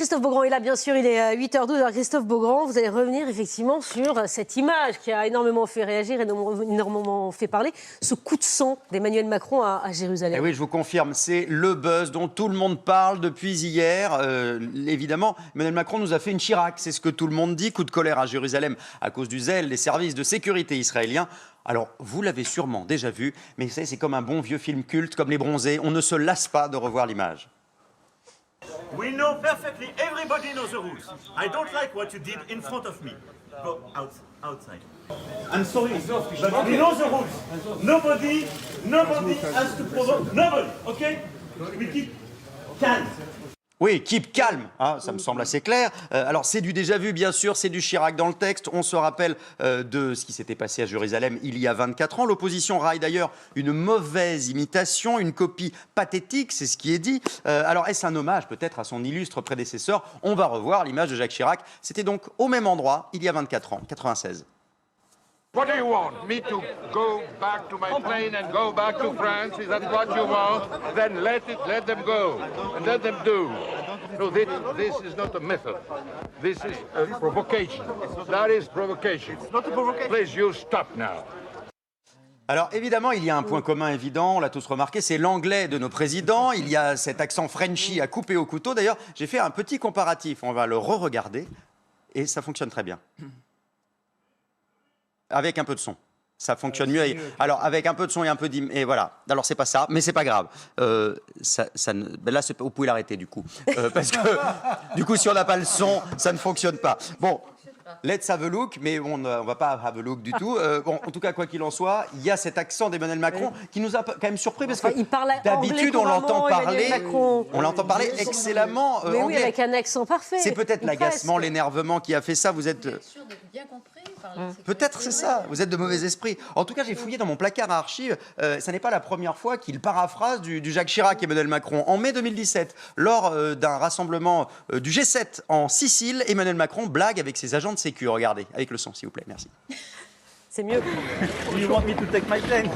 Christophe Beaugrand est là, bien sûr, il est 8h12. Alors Christophe Beaugrand, vous allez revenir effectivement sur cette image qui a énormément fait réagir, énormément fait parler, ce coup de sang d'Emmanuel Macron à Jérusalem. Et oui, je vous confirme, c'est le buzz dont tout le monde parle depuis hier. Évidemment, Emmanuel Macron nous a fait une Chirac, c'est ce que tout le monde dit. Coup de colère à Jérusalem à cause du zèle des services de sécurité israéliens. Alors, vous l'avez sûrement déjà vu, mais vous savez, c'est comme un bon vieux film culte, comme Les Bronzés. On ne se lasse pas de revoir l'image. We know perfectly, everybody knows the rules. I don't like what you did in front of me. Go outside. I'm sorry, but we know the rules. Nobody has to provoke, nobody, okay? We keep calm. Oui, keep calm, hein, ça me semble assez clair. Alors, c'est du déjà-vu, bien sûr, c'est du Chirac dans le texte. On se rappelle de ce qui s'était passé à Jérusalem il y a 24 ans. L'opposition raille d'ailleurs une mauvaise imitation, une copie pathétique, c'est ce qui est dit. Alors, est-ce un hommage peut-être à son illustre prédécesseur? On va revoir l'image de Jacques Chirac. C'était donc au même endroit, il y a 24 ans, 96. What do you want? Me to go back to my plane and go back to France? Is that what you want? Then let them go and let them do. No, this is not a method. This is a provocation. That is provocation. It's not a provocation. Please, you stop now. Alors évidemment, il y a un point commun évident, on l'a tous remarqué, c'est l'anglais de nos présidents. Il y a cet accent Frenchy à couper au couteau. D'ailleurs, j'ai fait un petit comparatif, on va le re-regarder et ça fonctionne très bien. Avec un peu de son. Ça fonctionne mieux. Alors, avec un peu de son et un peu d'im... Et voilà. Alors, c'est pas ça, mais c'est pas grave. Là, vous pouvez l'arrêter, du coup. Parce que, du coup, si on n'a pas le son, ça ne fonctionne pas. Bon, let's have a look, mais on ne va pas have a look du tout. Bon, en tout cas, quoi qu'il en soit, il y a cet accent d'Emmanuel Macron qui nous a quand même surpris, parce que d'habitude, on l'entend parler excellemment mais anglais. oui, avec un accent parfait. C'est peut-être l'agacement, l'énervement qui a fait ça. Vous êtes... sûr de bien compris. Peut-être c'est ça, vous êtes de mauvais esprit. En tout cas, j'ai fouillé dans mon placard à archives. Ça n'est pas la première fois qu'il paraphrase du Jacques Chirac, Emmanuel Macron. En mai 2017, lors d'un rassemblement du G7 en Sicile, Emmanuel Macron blague avec ses agents de sécu. Regardez, avec le son, s'il vous plaît, merci. C'est mieux. You want me to take my plane?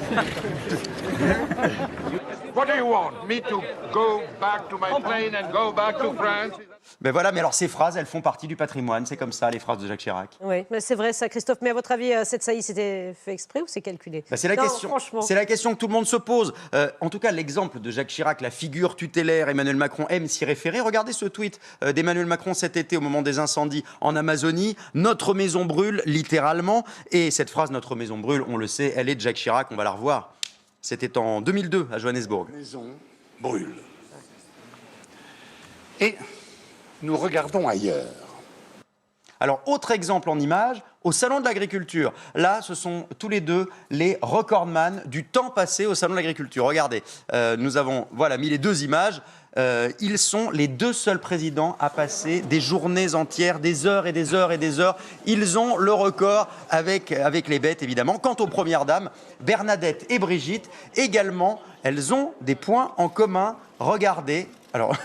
What do you want? Me to go back to my plane and go back to France? Ben voilà, mais alors ces phrases, elles font partie du patrimoine. C'est comme ça, les phrases de Jacques Chirac. Oui, mais c'est vrai ça, Christophe. Mais à votre avis, cette saillie, c'était fait exprès ou c'est calculé? Ben c'est la question. Franchement. C'est la question que tout le monde se pose. En tout cas, l'exemple de Jacques Chirac, la figure tutélaire, Emmanuel Macron aime s'y référer. Regardez ce tweet d'Emmanuel Macron cet été au moment des incendies en Amazonie. Notre maison brûle, littéralement. Et cette phrase, notre maison brûle, on le sait, elle est de Jacques Chirac. On va la revoir. C'était en 2002 à Johannesburg. La maison brûle. Et nous regardons ailleurs. Alors, autre exemple en image, au Salon de l'Agriculture. Là, ce sont tous les deux les recordman du temps passé au Salon de l'Agriculture. Regardez, nous avons mis les deux images. Ils sont les deux seuls présidents à passer des journées entières, des heures et des heures et des heures. Ils ont le record avec les bêtes, évidemment. Quant aux premières dames, Bernadette et Brigitte, également, elles ont des points en commun. Regardez. Alors...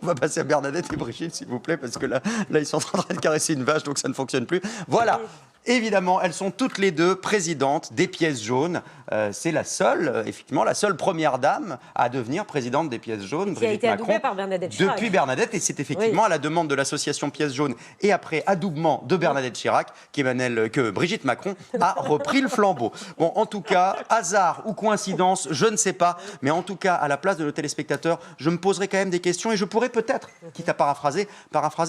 On va passer à Bernadette et Brigitte, s'il vous plaît, parce que là, ils sont en train de caresser une vache, donc ça ne fonctionne plus. Voilà. Évidemment, elles sont toutes les deux présidentes des pièces jaunes. C'est la seule, effectivement, la seule première dame à devenir présidente des pièces jaunes. Qui a été adoubée par Bernadette Chirac. Depuis Bernadette, et c'est effectivement à la demande de l'association Pièces jaunes et après adoubement de Bernadette Chirac que Brigitte Macron a repris le flambeau. Bon, en tout cas, hasard ou coïncidence, je ne sais pas, mais en tout cas, à la place de nos téléspectateurs, je me poserai quand même des questions et je pourrais peut-être, quitte à paraphraser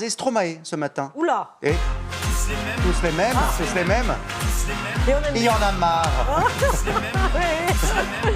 Stromae ce matin. Oula. Et tous les mêmes, c'est les mêmes. Et on aime Il y en a marre. bien.